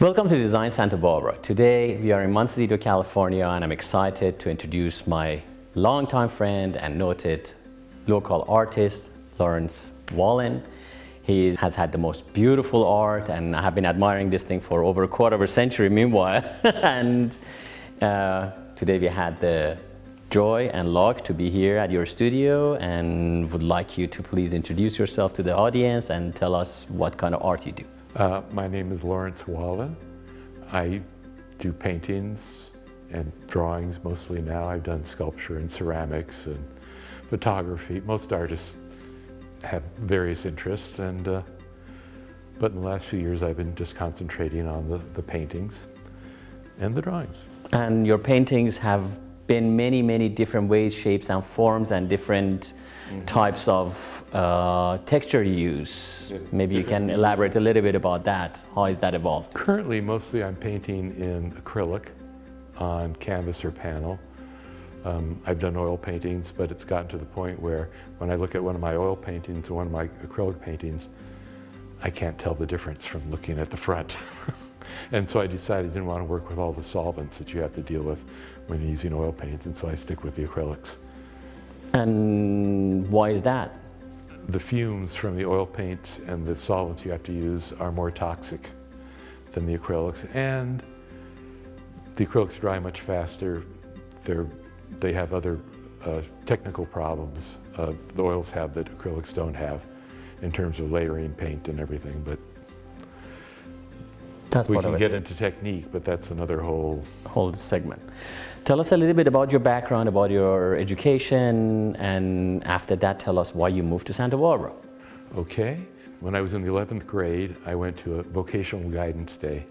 Welcome to Design Santa Barbara. Today we are in Montecito, California, and I'm excited to introduce my longtime friend and noted local artist, LawrenceWallen. He has had the most beautiful art, and I have been admiring this thing for over a quarter of a century meanwhile. And today we had the joy and luck to be here at your studio, and would like you to please introduce yourself to the audience and tell us what kind of art you do. My name is LawrenceWallen. I do paintings and drawings mostly now. I've done sculpture and ceramics and photography. Most artists have various interests, but in the last few years I've been just concentrating on the paintings and the drawings. And your paintings have been many different ways, shapes and forms, and different types of texture you use. Maybe you can elaborate a little bit about that. How has that evolved? Currently, mostly I'm painting in acrylic on canvas or panel. I've done oil paintings, but it's gotten to the point where when I look at one of my oil paintings and one of my acrylic paintings, I can't tell the difference from looking at the front. And so I decided I didn't want to work with all the solvents that you have to deal with when you're using oil paints, and so I stick with the acrylics. And why is that? The fumes from the oil paints and the solvents you have to use are more toxic than the acrylics, and the acrylics dry much faster. They have other technical problems the oils have that acrylics don't have in terms of layering paint and everything, but we can get into technique, but that's another whole segment. Tell us a little bit about your background, about your education, and after that tell us why you moved to Santa Barbara. Okay. When I was in the 11th grade, I went to a vocational guidance day,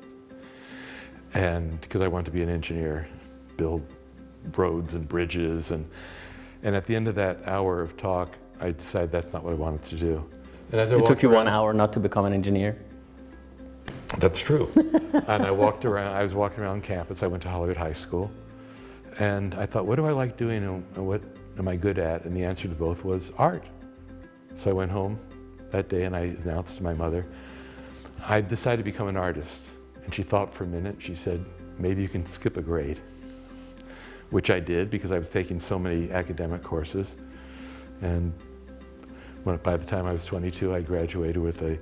and because I wanted to be an engineer, build roads and bridges, and at the end of that hour of talk, I decided that's not what I wanted to do. And as it took you 1 hour not to become an engineer? That's true. And I was walking around campus. I went to Hollywood High School, and I thought, what do I like doing and what am I good at? And the answer to both was art. So I went home that day and I announced to my mother, I decided to become an artist. And she thought for a minute. She said, maybe you can skip a grade, which I did because I was taking so many academic courses. And by the time I was 22, I graduated with a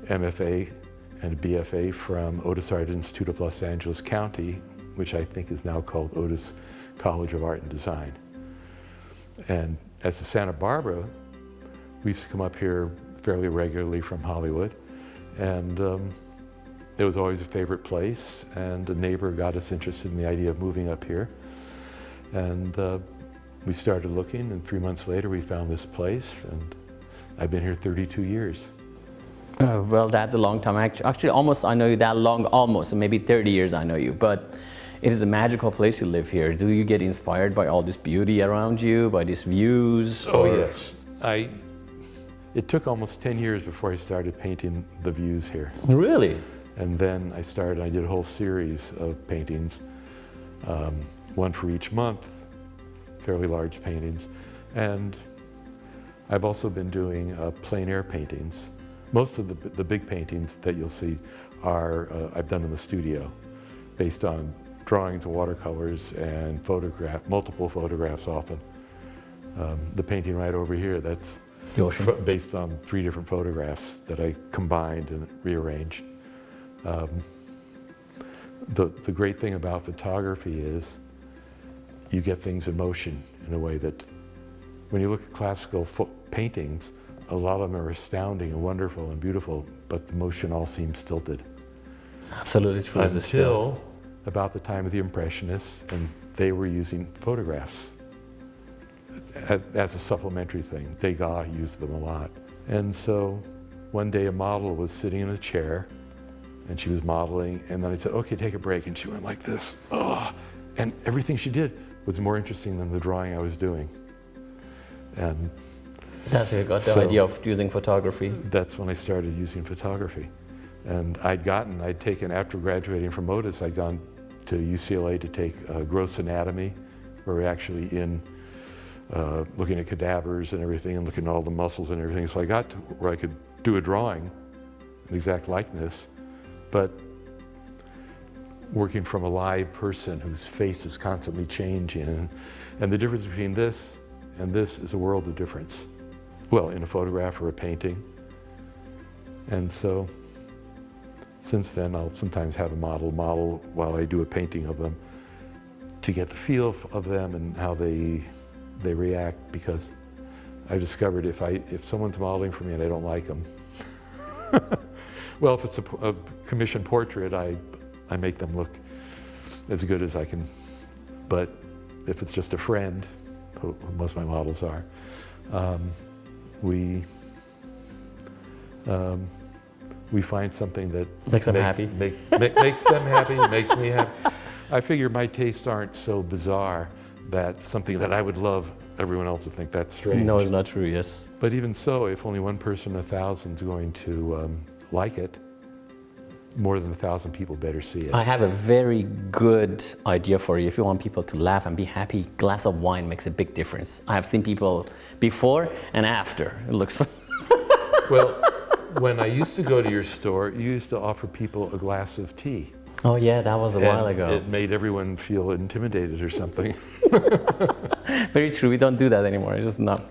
MFA and a BFA from Otis Art Institute of Los Angeles County, which I think is now called Otis College of Art and Design. And as a Santa Barbara, we used to come up here fairly regularly from Hollywood, and it was always a favorite place, and a neighbor got us interested in the idea of moving up here. And we started looking, and 3 months later we found this place, and I've been here 32 years. Well, that's a long time. Actually, almost I know you that long, almost, maybe 30 years I know you, but it is a magical place you live here. Do you get inspired by all this beauty around you, by these views? Oh, yes. It took almost 10 years before I started painting the views here. Really? And then I did a whole series of paintings, one for each month, fairly large paintings. And I've also been doing plein air paintings. Most of the big paintings that you'll see are I've done in the studio, based on drawings and watercolors and multiple photographs often. The painting right over here, that's based on 3 different photographs that I combined and rearranged. The great thing about photography is you get things in motion in a way that when you look at classical paintings, a lot of them are astounding and wonderful and beautiful, but the motion all seems stilted. Absolutely true. Until about the time of the Impressionists, and they were using photographs as a supplementary thing. Degas used them a lot. And so one day a model was sitting in a chair, and she was modeling, and then I said, okay, take a break, and she went like this. Oh! And everything she did was more interesting than the drawing I was doing. And that's where you got the idea of using photography. That's when I started using photography. And after graduating from Otis, I'd gone to UCLA to take gross anatomy, where we're actually looking at cadavers and everything, and looking at all the muscles and everything. So I got to where I could do a drawing, an exact likeness, but working from a live person whose face is constantly changing. And the difference between this and this is a world of difference. Well, in a photograph or a painting. And so, since then, I'll sometimes have a model while I do a painting of them to get the feel of them and how they react, because I've discovered if someone's modeling for me and I don't like them, well, if it's a commissioned portrait, I make them look as good as I can. But if it's just a friend, who most of my models are, we find something that makes them happy. Makes them happy, makes me happy. I figure my tastes aren't so bizarre that something that I would love, everyone else would think that's strange. No, it's not true, yes. But even so, if only one person in 1,000 is going to like it, more than 1,000 people better see it. I have a very good idea for you. If you want people to laugh and be happy, a glass of wine makes a big difference. I have seen people before and after. It looks... Well, when I used to go to your store, you used to offer people a glass of tea. Oh yeah, that was a while ago. It made everyone feel intimidated or something. Very true. We don't do that anymore. It's just not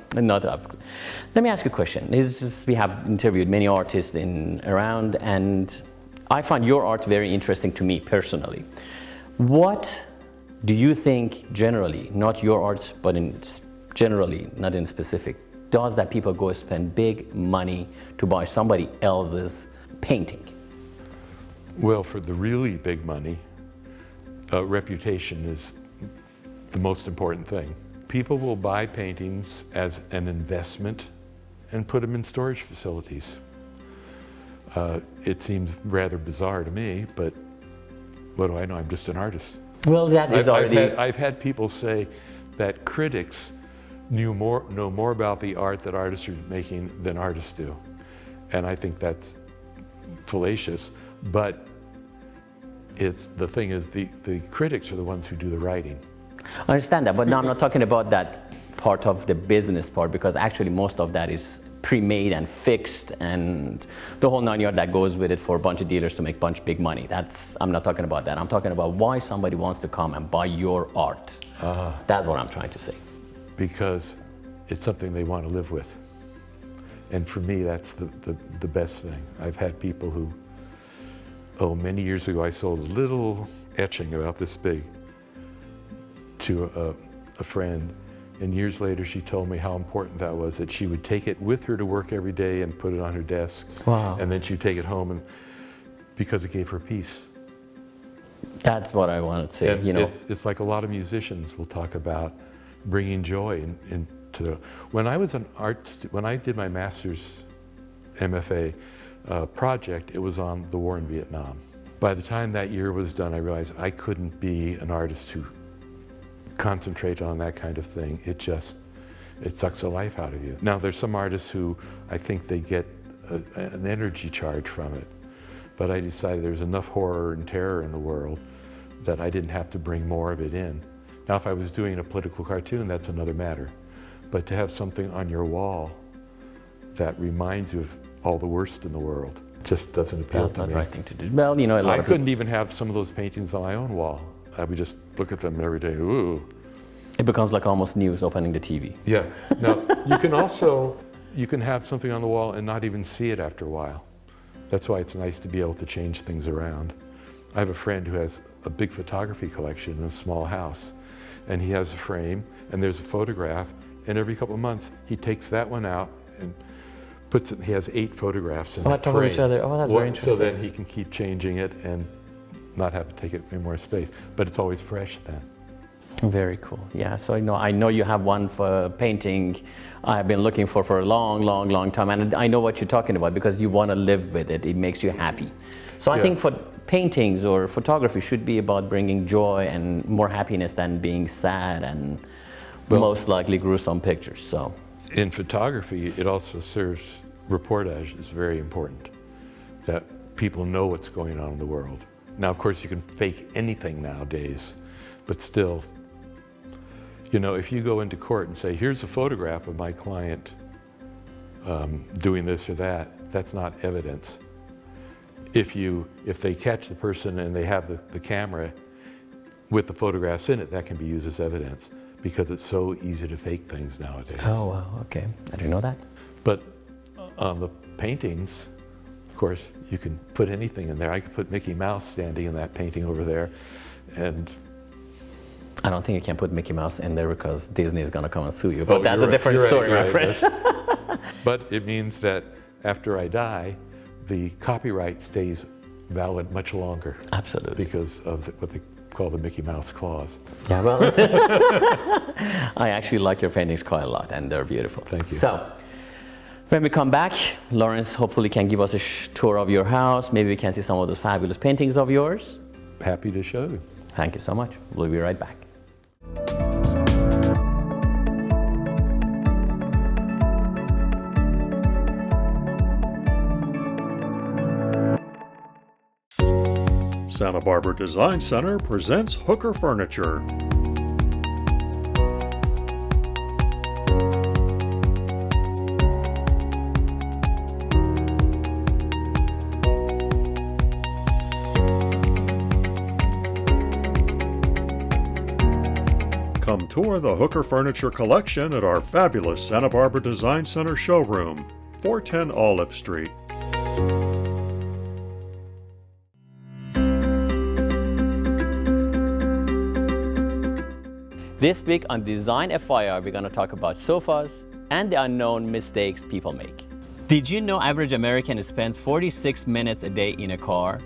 up. Let me ask you a question. We have interviewed many artists around, and I find your art very interesting to me personally. What do you think generally, not your art, but generally, not in specific, does that people go spend big money to buy somebody else's painting? Well, for the really big money, reputation is the most important thing. People will buy paintings as an investment and put them in storage facilities. It seems rather bizarre to me, but what do I know? I'm just an artist. Well, that is already... I've had people say that critics know more about the art that artists are making than artists do. And I think that's fallacious, but the thing is the critics are the ones who do the writing. I understand that, but now I'm not talking about that part of the business part, because actually most of that is pre-made and fixed and the whole 9 yards that goes with it for a bunch of dealers to make big money. I'm not talking about that. I'm talking about why somebody wants to come and buy your art. That's what I'm trying to say. Because it's something they want to live with. And for me, that's the best thing. I've had people who, many years ago I sold a little etching about this big to a friend, and years later she told me how important that was, that she would take it with her to work every day and put it on her desk. Wow. And then she'd take it home because it gave her peace. That's what I wanted to say, and you know. It's like a lot of musicians will talk about bringing joy into when I did my master's MFA project, it was on the war in Vietnam. By the time that year was done, I realized I couldn't be an artist who concentrated on that kind of thing. It sucks the life out of you. Now, there's some artists who I think they get an energy charge from it, but I decided there's enough horror and terror in the world that I didn't have to bring more of it in. Now, if I was doing a political cartoon, that's another matter. But to have something on your wall that reminds you of all the worst in the world just doesn't appeal to me. That's not the right thing to do. Well, you know, I couldn't even have some of those paintings on my own wall. I would just look at them every day, ooh. It becomes like almost news opening the TV. Yeah. Now, you can have something on the wall and not even see it after a while. That's why it's nice to be able to change things around. I have a friend who has a big photography collection in a small house, and he has a frame, and there's a photograph, and every couple of months he takes that one out and puts it. He has 8 photographs in that top frame. of each other. Oh, that's very interesting. So then he can keep changing it and not have to take it any more space. But it's always fresh then. Very cool. Yeah. So I know you have one for painting. I've been looking for a long time, and I know what you're talking about because you want to live with it. It makes you happy. So I think for paintings or photography should be about bringing joy and more happiness than being sad and most likely gruesome pictures. So in photography, it also serves reportage is very important, that people know what's going on in the world. Now, of course, you can fake anything nowadays, but still, you know, if you go into court and say, here's a photograph of my client doing this or that, that's not evidence. if they catch the person and they have the camera with the photographs in it, that can be used as evidence because it's so easy to fake things nowadays. Oh, wow, okay. I didn't know that. But on the paintings, of course, you can put anything in there. I could put Mickey Mouse standing in that painting over there, and I don't think you can put Mickey Mouse in there because Disney is going to come and sue you. But that's a right, different story, my friend. But it means that after I die, the copyright stays valid much longer. Absolutely. Because of what they call the Mickey Mouse clause. Yeah, well, I actually like your paintings quite a lot, and they're beautiful. Thank you. So, when we come back, Lawrence hopefully can give us a tour of your house. Maybe we can see some of those fabulous paintings of yours. Happy to show you. Thank you so much. We'll be right back. Santa Barbara Design Center presents Hooker Furniture. Come tour the Hooker Furniture collection at our fabulous Santa Barbara Design Center showroom, 410 Olive Street. This week on Design FYI, we're going to talk about sofas and the unknown mistakes people make. Did you know average American spends 46 minutes a day in a car?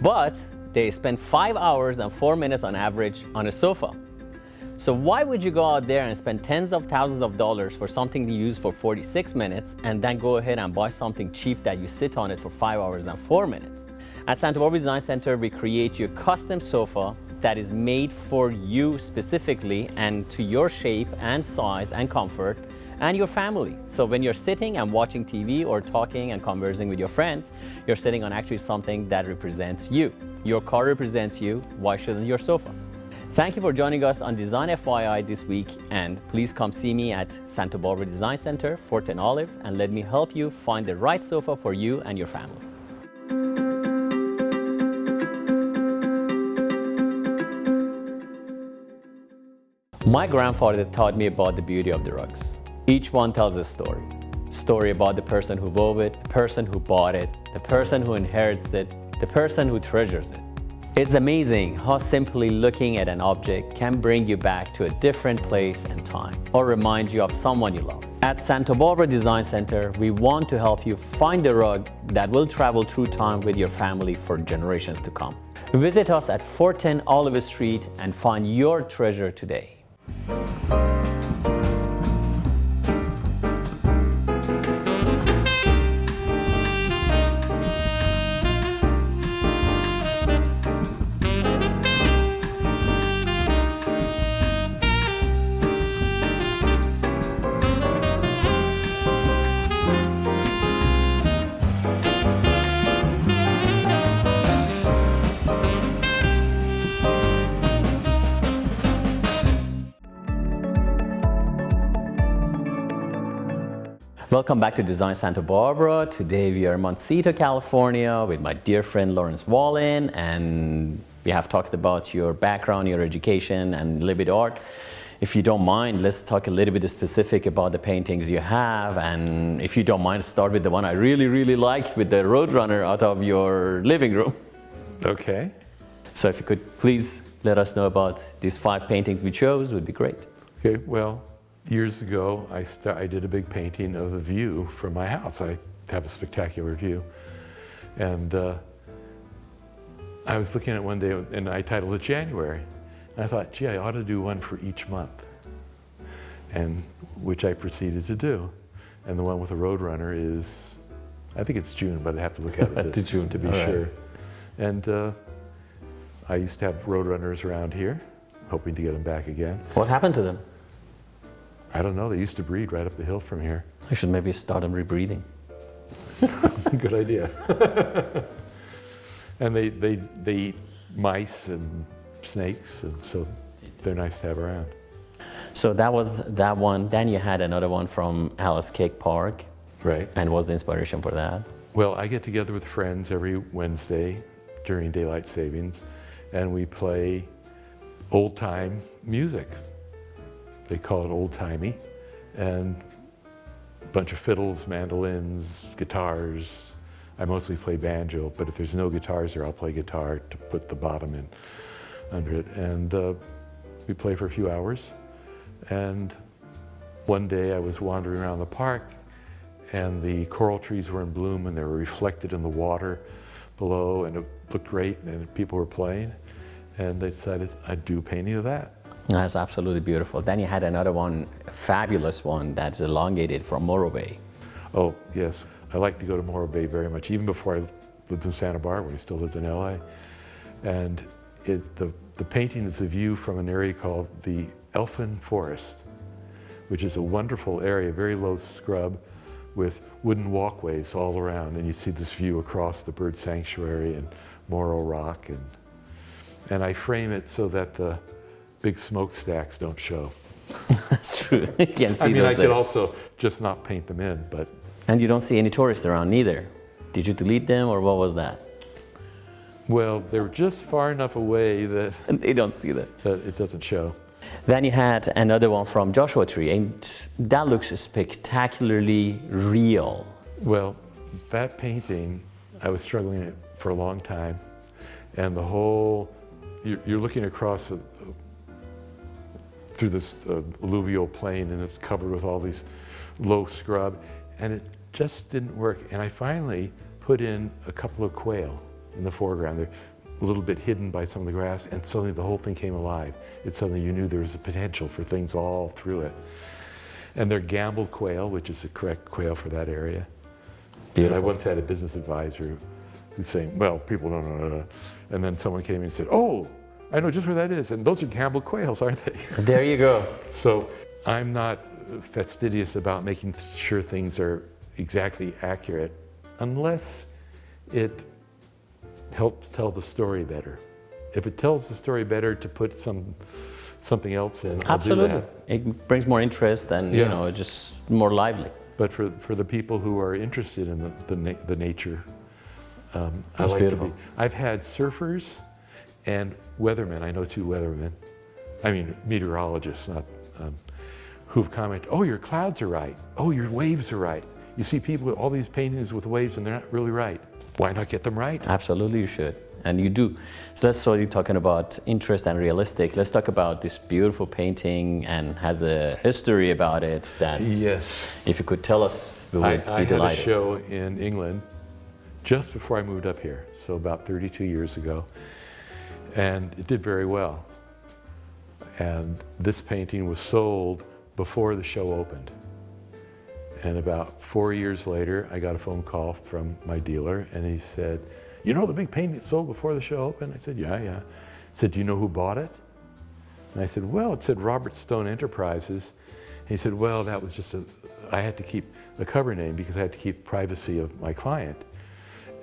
But they spend 5 hours and 4 minutes on average on a sofa. So why would you go out there and spend tens of thousands of dollars for something you use for 46 minutes and then go ahead and buy something cheap that you sit on it for 5 hours and 4 minutes? At Santa Barbara Design Center, we create your custom sofa that is made for you specifically and to your shape and size and comfort and your family. So when you're sitting and watching TV or talking and conversing with your friends, you're sitting on actually something that represents you. Your car represents you, why shouldn't your sofa? Thank you for joining us on Design FYI this week, and please come see me at Santa Barbara Design Center, 410 Olive, and let me help you find the right sofa for you and your family. My grandfather taught me about the beauty of the rugs. Each one tells a story. Story about the person who wove it, the person who bought it, the person who inherits it, the person who treasures it. It's amazing how simply looking at an object can bring you back to a different place and time, or remind you of someone you love. At Santa Barbara Design Center, we want to help you find a rug that will travel through time with your family for generations to come. Visit us at 410 Olive Street and find your treasure today. Welcome back to Design Santa Barbara. Today we are in Montecito, California with my dear friend LawrenceWallen, and we have talked about your background, your education, and a little bit of art. If you don't mind, let's talk a little bit specific about the paintings you have, and if you don't mind, start with the one I really liked with the Roadrunner out of your living room. Okay. So if you could please let us know about these 5 paintings we chose, would be great. Okay, well, years ago, I did a big painting of a view from my house. I have a spectacular view. And I was looking at it one day, and I titled it January. And I thought, gee, I ought to do one for each month, and which I proceeded to do. And the one with the Roadrunner is, I think it's June, but I have to look at it to be sure. And I used to have Roadrunners around here, hoping to get them back again. What happened to them? I don't know, they used to breed right up the hill from here. I should maybe start them rebreeding. Good idea. And they eat mice and snakes, and so they're nice to have around. So that was that one. Then you had another one from Alice Cake Park. Right. And what was the inspiration for that? Well, I get together with friends every Wednesday during daylight savings, and we play old-time music. They call it old-timey, and a bunch of fiddles, mandolins, guitars. I mostly play banjo, but if there's no guitars there, I'll play guitar to put the bottom in under it. And we play for a few hours. And one day I was wandering around the park, and the coral trees were in bloom, and they were reflected in the water below, and it looked great, and people were playing. And they decided I'd do a painting of that. That's absolutely beautiful. Then you had another one, a fabulous one, that's elongated from Morro Bay. Oh, yes. I like to go to Morro Bay very much, even before I lived in Santa Barbara. I still lived in LA. And the painting is a view from an area called the Elfin Forest, which is a wonderful area, very low scrub, with wooden walkways all around. And you see this view across the bird sanctuary and Morro Rock. And I frame it so that the big smokestacks don't show. That's true. You can't see I mean, those I there. could also just not paint them in, but. And you don't see any tourists around neither. Did you delete them, or what was that? Well, they were just far enough away that They don't see that. it doesn't show. Then you had another one from Joshua Tree, and that looks spectacularly real. Well, that painting, I was struggling with it for a long time. And the whole, you're looking across through this alluvial plain, and it's covered with all these low scrub, and it just didn't work. And I finally put in a couple of quail in the foreground. They're a little bit hidden by some of the grass, and suddenly the whole thing came alive. It's suddenly you knew there was a potential for things all through it. And they're gambled quail, which is the correct quail for that area. Beautiful. And I once had a business advisor who's saying, well, people don't know. And then someone came in and said, oh, I know just where that is. And those are gambled quails, aren't they? There you go. So I'm not fastidious about making sure things are exactly accurate unless it helps tell the story better. If it tells the story better to put something else in, I'll Absolutely. do that. It brings more interest and, Yeah. you know, just more lively. But for the people who are interested in the nature, I That's like beautiful. to be. I've had surfers and weathermen. I know two weathermen. I mean meteorologists, not who've commented, "Oh, your clouds are right. Oh, your waves are right." You see people with all these paintings with waves, and they're not really right. Why not get them right? Absolutely, you should. And you do. So that's what you're talking about, interest and realistic. Let's talk about this beautiful painting and has a history about it that Yes. if you could tell us, we would I be had a delighted. show in England just before I moved up here, so about 32 years ago, and it did very well. And this painting was sold before the show opened. And about 4 years later, I got a phone call from my dealer, and he said, "You know the big painting that sold before the show opened?" I said, yeah. He said, "Do you know who bought it?" And I said, "Well, it said Robert Stone Enterprises." He said, "Well, that was just I had to keep the cover name because I had to keep privacy of my client.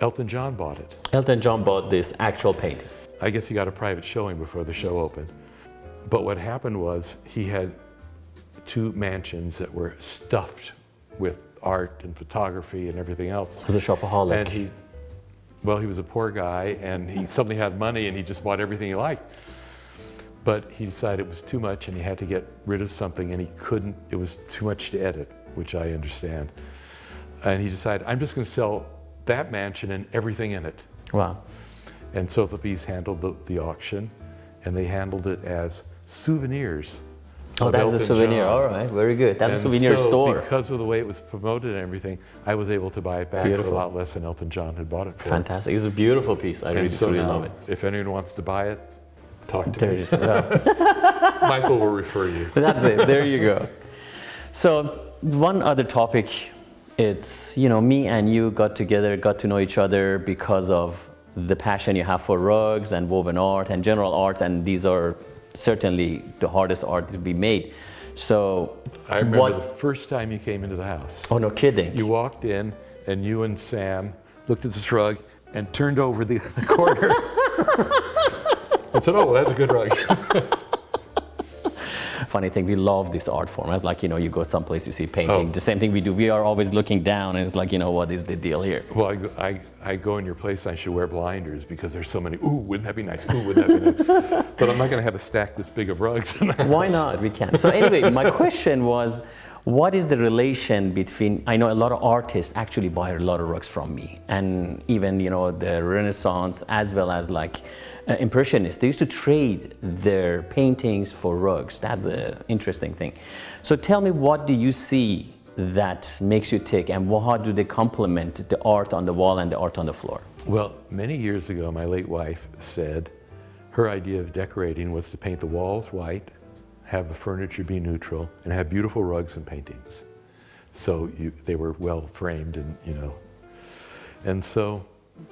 Elton John bought it." Elton John bought this actual painting. I guess he got a private showing before the show opened. But what happened was he had two mansions that were stuffed with art and photography and everything else. As a shopaholic. And he was a poor guy, and he suddenly had money, and he just bought everything he liked. But he decided it was too much, and he had to get rid of something, and he couldn't, it was too much to edit, which I understand. And he decided, I'm just going to sell that mansion and everything in it. Wow. And Sotheby's handled the auction, and they handled it as souvenirs. Oh, of that's a Elton souvenir. John. All right, very good. That's a And souvenir so, store. because of the way it was promoted and everything, I was able to buy it back Beautiful. for a lot less than Elton John had bought it for. Fantastic. It's a beautiful piece. I And really, so truly now, love it. if anyone wants to buy it, talk to There me. it is. Yeah. Michael will refer you. That's it. There you go. So one other topic, it's, you know, me and you got together, got to know each other because of the passion you have for rugs and woven art and general arts, and these are certainly the hardest art to be made. So I remember the first time you came into the house. Oh, no kidding. You walked in, and you and Sam looked at this rug and turned over the corner and said, "Oh, well, that's a good rug." funny thing. We love this art form. It's like, you go someplace, you see painting. The same thing we do. We are always looking down, and it's like, what is the deal here? Well, I go in your place, I should wear blinders because there's so many. Ooh, wouldn't that be nice? Ooh, wouldn't that be nice? But I'm not going to have a stack this big of rugs. Why not? We can. So anyway, my question was, what is the relation between, I know a lot of artists actually buy a lot of rugs from me, and even, the Renaissance as well as like Impressionists, they used to trade their paintings for rugs. That's an interesting thing. So tell me, what do you see that makes you tick, and how do they complement the art on the wall and the art on the floor? Well, many years ago, my late wife said her idea of decorating was to paint the walls white, have the furniture be neutral, and have beautiful rugs and paintings. So they were well framed, and so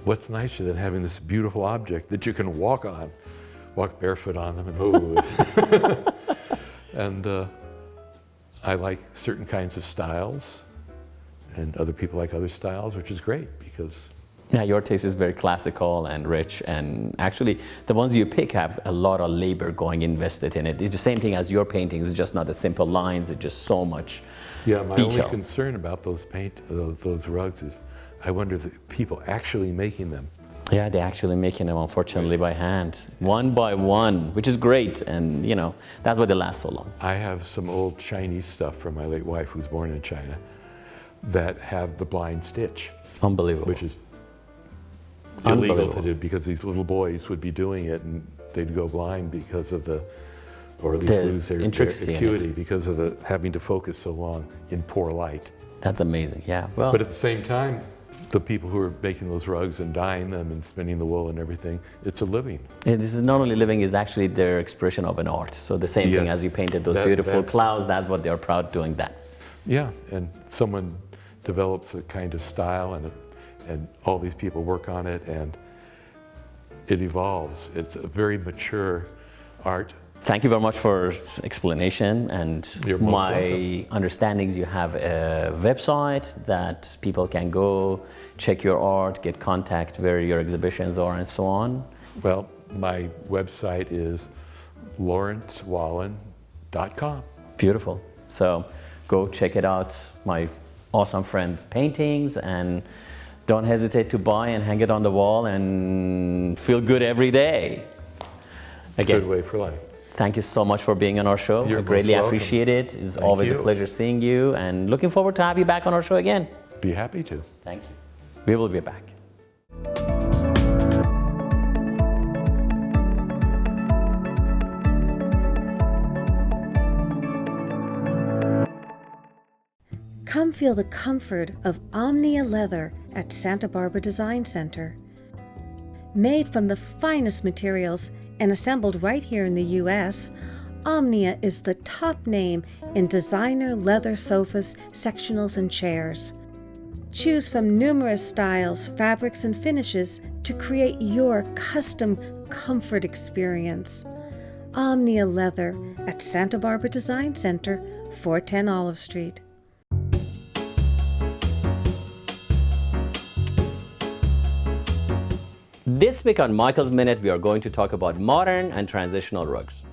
what's nicer than having this beautiful object that you can walk barefoot on them, and I like certain kinds of styles, and other people like other styles, which is great because. Yeah, your taste is very classical and rich, and actually the ones you pick have a lot of labor invested in it. It's the same thing as your paintings. It's just not the simple lines. It's just so much my detail. only concern about those rugs is I wonder if the people actually making them. Yeah, they're actually making them, unfortunately, by hand, one by one, which is great, and that's why they last so long. I have some old Chinese stuff from my late wife, who's born in China, that have the blind stitch. Unbelievable. Which is illegal to do because these little boys would be doing it and they'd go blind because of or at least lose their acuity because of having to focus so long in poor light. That's amazing, yeah. Well, but at the same time, the people who are making those rugs and dyeing them and spinning the wool and everything, it's a living. This is not only living, it's actually their expression of an art. So the same thing as you painted those beautiful clouds, that's what they're proud doing that. Yeah, and someone develops a kind of style and all these people work on it and it evolves. It's a very mature art. Thank you very much for explanation, and my understandings, you have a website that people can go check your art, get contact where your exhibitions are and so on. Well, my website is LawrenceWallen.com. Beautiful. So go check it out, my awesome friend's paintings, and don't hesitate to buy and hang it on the wall and feel good every day. Again, good way for life. Thank you so much for being on our show. You're I greatly most appreciate it. It's Thank always you. a pleasure seeing you, and looking forward to have you back on our show again. Be happy to. Thank you. We will be back. Come feel the comfort of Omnia leather at Santa Barbara Design Center. Made from the finest materials and assembled right here in the U.S., Omnia is the top name in designer leather sofas, sectionals, and chairs. Choose from numerous styles, fabrics, and finishes to create your custom comfort experience. Omnia Leather at Santa Barbara Design Center, 410 Olive Street. This week on Michael's Minute, we are going to talk about modern and transitional rugs.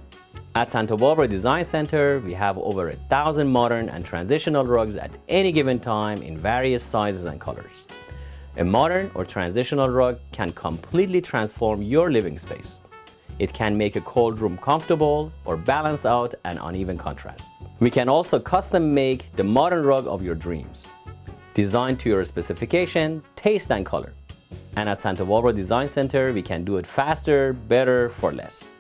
At Santa Barbara Design Center, we have over 1,000 modern and transitional rugs at any given time in various sizes and colors. A modern or transitional rug can completely transform your living space. It can make a cold room comfortable or balance out an uneven contrast. We can also custom make the modern rug of your dreams, designed to your specification, taste, and color. And at Santa Barbara Design Center, we can do it faster, better, for less.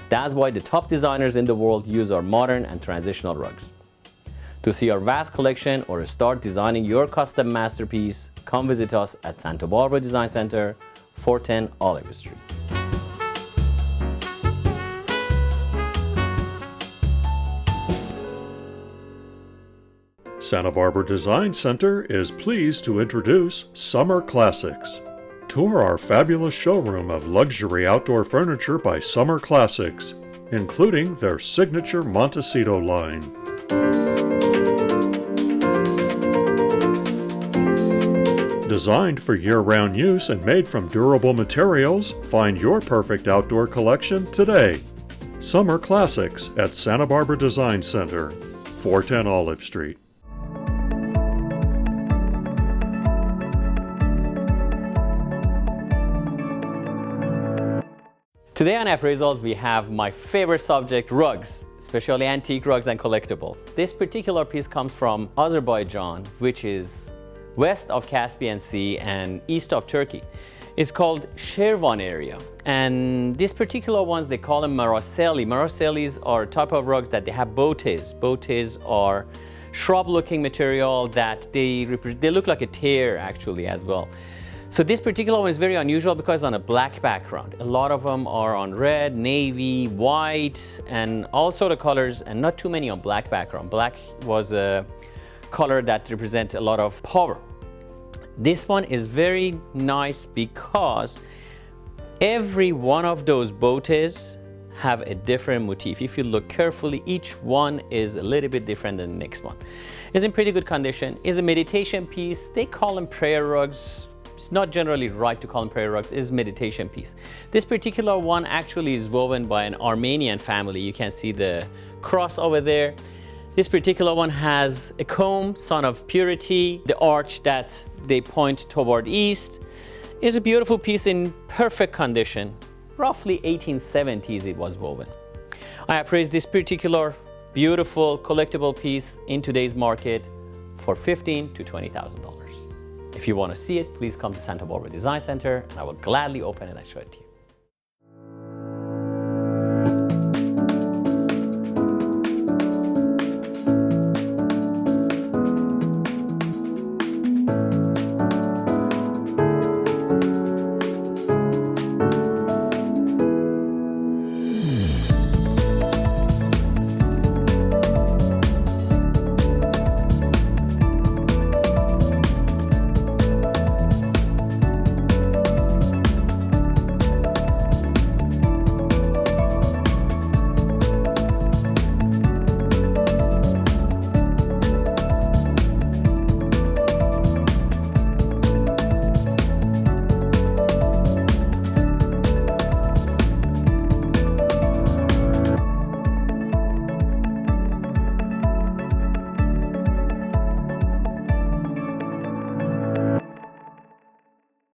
That's why the top designers in the world use our modern and transitional rugs. To see our vast collection or start designing your custom masterpiece, come visit us at Santa Barbara Design Center, 410 Olive Street. Santa Barbara Design Center is pleased to introduce Summer Classics. Tour our fabulous showroom of luxury outdoor furniture by Summer Classics, including their signature Montecito line. Designed for year-round use and made from durable materials, find your perfect outdoor collection today. Summer Classics at Santa Barbara Design Center, 410 Olive Street. Today on Appraisals, we have my favorite subject, rugs, especially antique rugs and collectibles. This particular piece comes from Azerbaijan, which is west of Caspian Sea and east of Turkey. It's called Shervan area. And this particular ones, they call them maraseli. Maraselis are a type of rugs that they have botes. Botes are shrub-looking material that they look like a tear actually as well. So this particular one is very unusual because it's on a black background. A lot of them are on red, navy, white, and all sort of colors, and not too many on black background. Black was a color that represents a lot of power. This one is very nice because every one of those botes have a different motif. If you look carefully, each one is a little bit different than the next one. It's in pretty good condition. It's a meditation piece. They call them prayer rugs. It's not generally right to call them prayer rugs. It's a meditation piece. This particular one actually is woven by an Armenian family. You can see the cross over there. This particular one has a comb, sign of purity. The arch that they point toward east is a beautiful piece in perfect condition. Roughly 1870s it was woven. I appraised this particular beautiful collectible piece in today's market for $15,000 to $20,000. If you want to see it, please come to Santa Barbara Design Center and I will gladly open it and show it to you.